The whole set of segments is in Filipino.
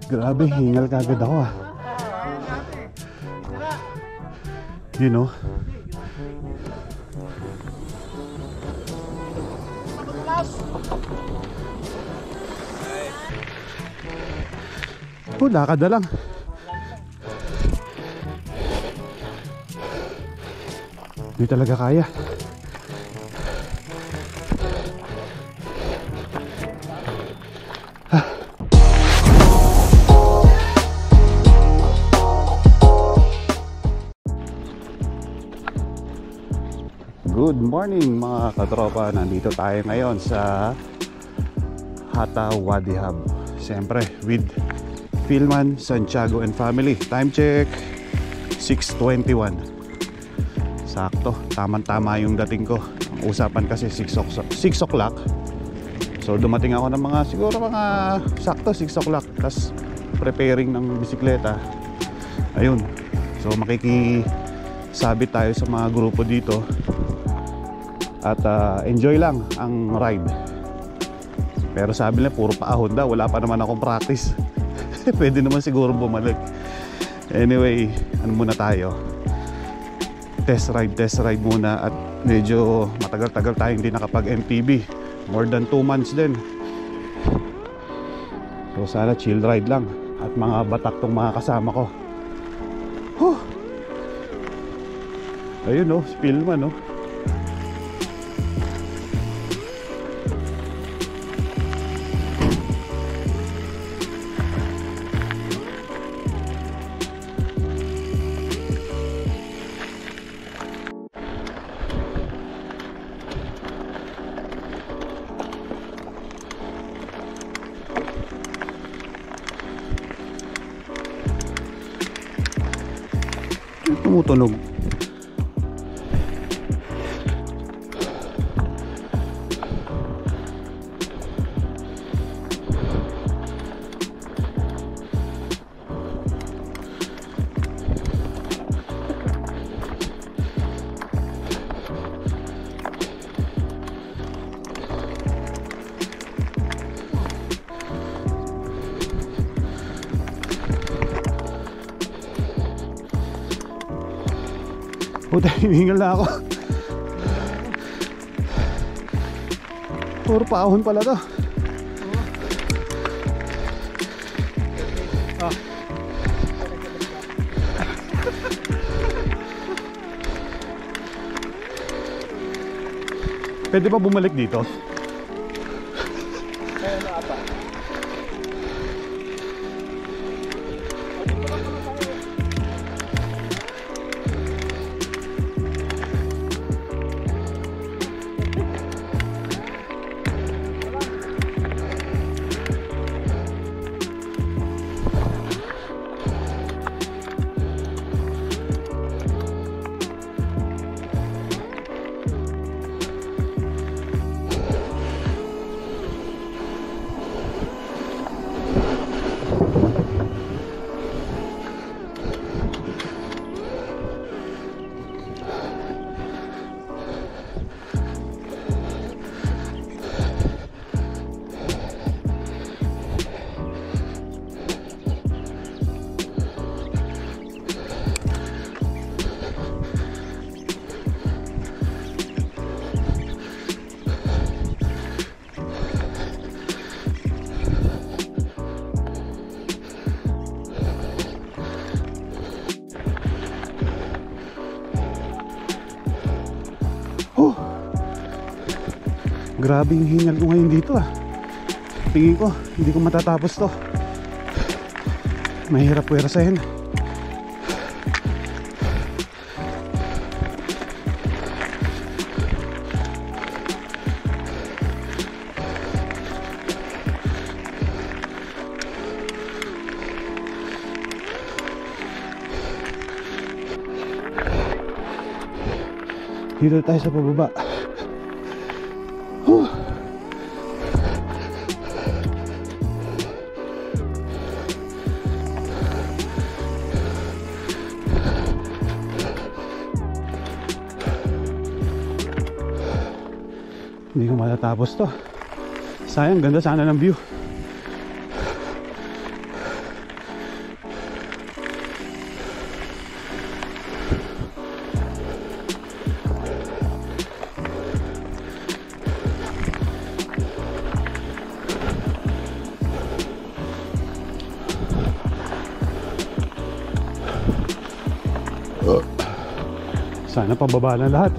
Grabe, hingal kagad ako ah. You know? Lakad na lang. Hindi talaga kaya. Good morning mga katropa. Nandito tayo ngayon sa Hatta Wadi Hub. Siyempre with Philman, Santiago and family. Time check 6:21. Sakto, tamang-tama yung dating ko. Ang usapan kasi 6 o'clock. So dumating ako ng mga siguro mga sakto 6 o'clock. Tapos preparing ng bisikleta. Ayun. So makikisabit tayo sa mga grupo dito. At enjoy lang ang ride. Pero sabi nila puro paahon daw. Wala pa naman akong practice. Pwede naman siguro bumalik. Anyway, ano muna tayo, test ride muna. At medyo matagal-tagal tayo hindi nakapag MTB. More than 2 months din. So sana chill ride lang. At mga batak tong mga kasama ko. Ayun oh, Philman oh. Tumutunog. Puta, hiningal na ako. Puro paahon pala to. Pwede pa bumalik dito? Grabe yung hingal ko ngayon dito ah. Tingin ko hindi ko matatapos to. Mahirap puwersahin. Dito tayo sa pababa. Hindi ko matatapos to. Sayang, ganda sana ng view. Sana pababa na lahat.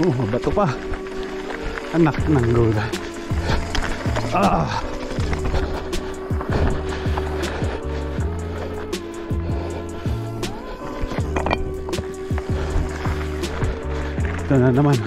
Mabato pa. Anak ng lola. Ito na naman.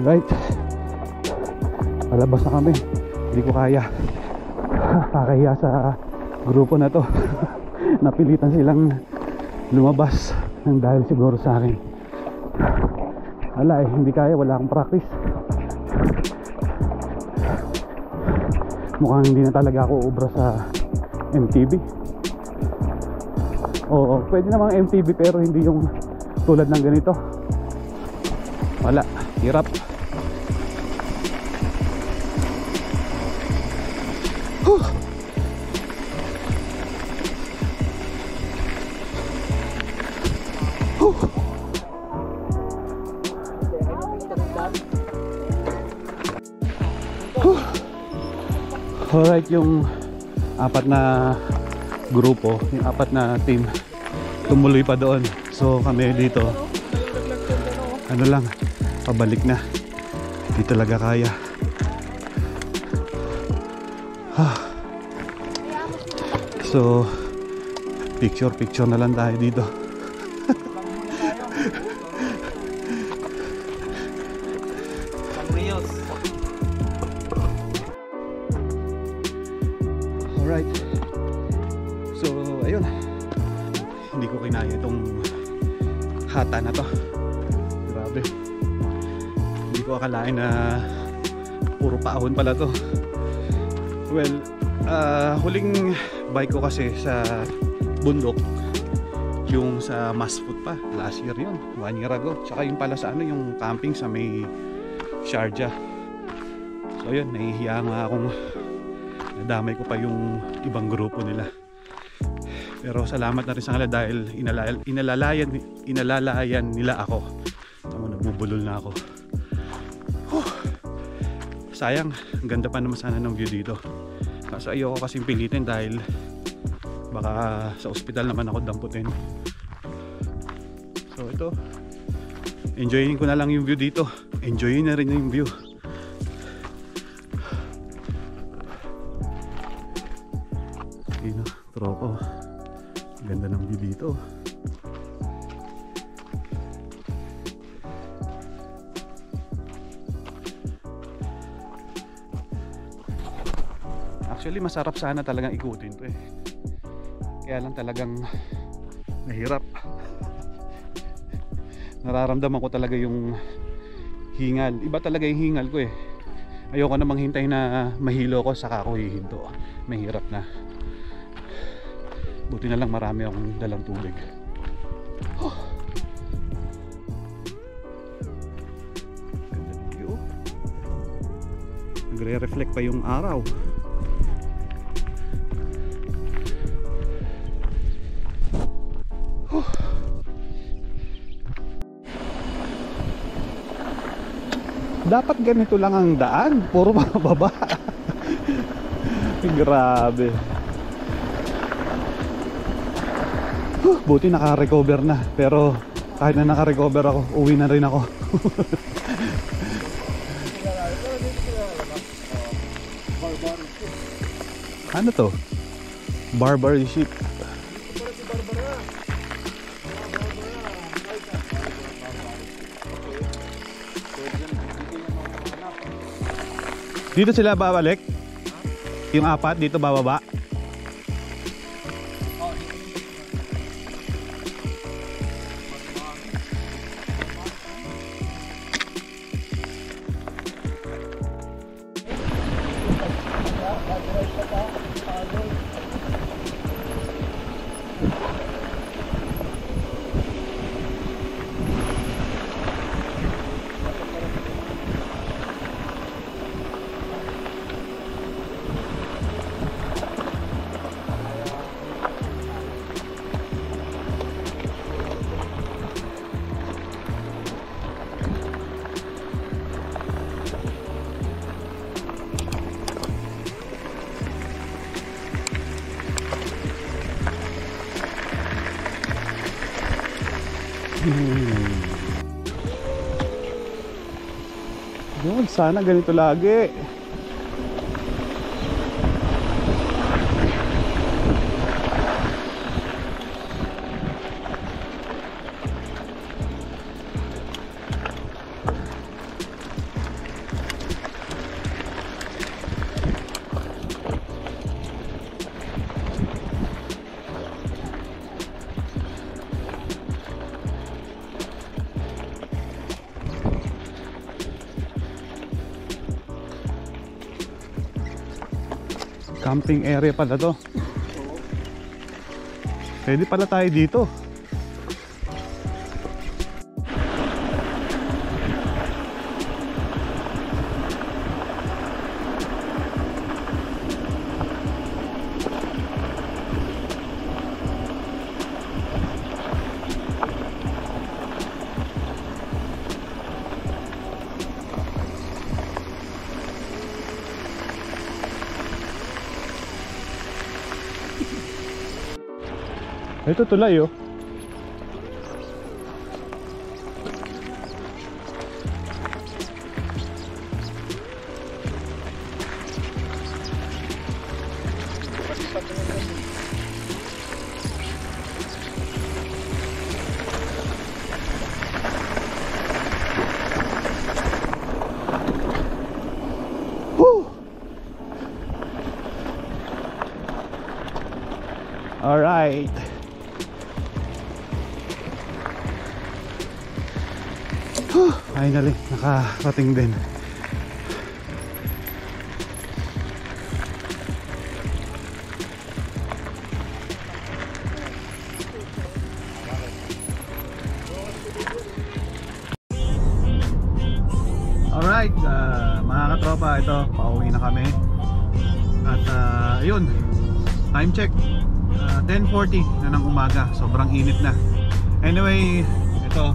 Alright, palabas na kami. Hindi ko kaya. Kakahiya sa grupo na to. Napilitan silang lumabas ng dahil siguro sa akin. Wala hindi kaya, wala akong practice. Mukhang hindi na talaga ako ubra sa MTB. Oo, pwede namang MTB pero hindi yung tulad ng ganito. Wala, hirap. Alright, yung apat na grupo, yung apat na team tumuloy pa doon. So kami dito, ano lang, pabalik na. Hindi talaga kaya. So picture na lang tayo dito. Alright, so ayun, hindi ko kinaya itong hata na to. Grabe, hindi ko akalain na puro paahon pala to. Well, huling bike ko kasi sa bundok yung sa Masfoot pa, last year yun, 1 year ago. Tsaka yung pala sa ano, yung camping sa may Sharjah. So yun, nahihiya nga akong nadamay ko pa yung ibang grupo nila. Pero salamat na rin sa kanila dahil inalalayan nila ako. Tama, nagbubulol na ako. Sayang, ang ganda pa naman sana ng view dito. Kaso ayoko kasing pilitin dahil baka sa ospital naman ako damputin. So ito, enjoyin ko na lang yung view dito. Enjoyin na rin yung view. Tropa, ganda ng view dito. Actually masarap sana talagang ikutin to eh. Kaya lang talagang nahirap. Nararamdaman ko talaga yung hingal. Iba talaga yung hingal ko eh. Ayoko namang hintay na mahilo ko saka ako hihinto. Mahirap na. Buti na lang marami akong dalang tubig. Ganda ng view. Nagre-reflect pa yung araw. Dapat ganito lang ang daan, puro mababa. Grabe. Buti naka-recover na. Pero kahit na naka-recover ako, uwi na rin ako. Ano to? Barbary ship. Dito sila babalik? Yung apat dito bababa? Yun, sana ganito lagi. Camping area pala to. Pwede pala tayo dito. Ito tulay oh. Woo! All right. Finally, nakarating din. Alright, mga katropa, ito, pauwi na kami. At ayun, time check, 10:40 na ng umaga, sobrang init na. Anyway, ito,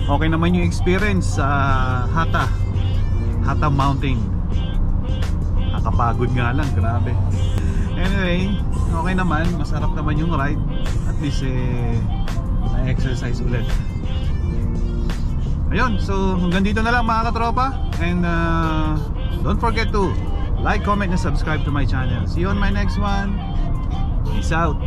okay naman yung experience sa Hata Mountain. Nakakapagod nga lang, grabe. Anyway, okay naman, masarap naman yung ride. At least na-exercise ulit. Ayun, so hanggang dito na lang mga katropa. And don't forget to like, comment, and subscribe to my channel. See you on my next one. Peace out.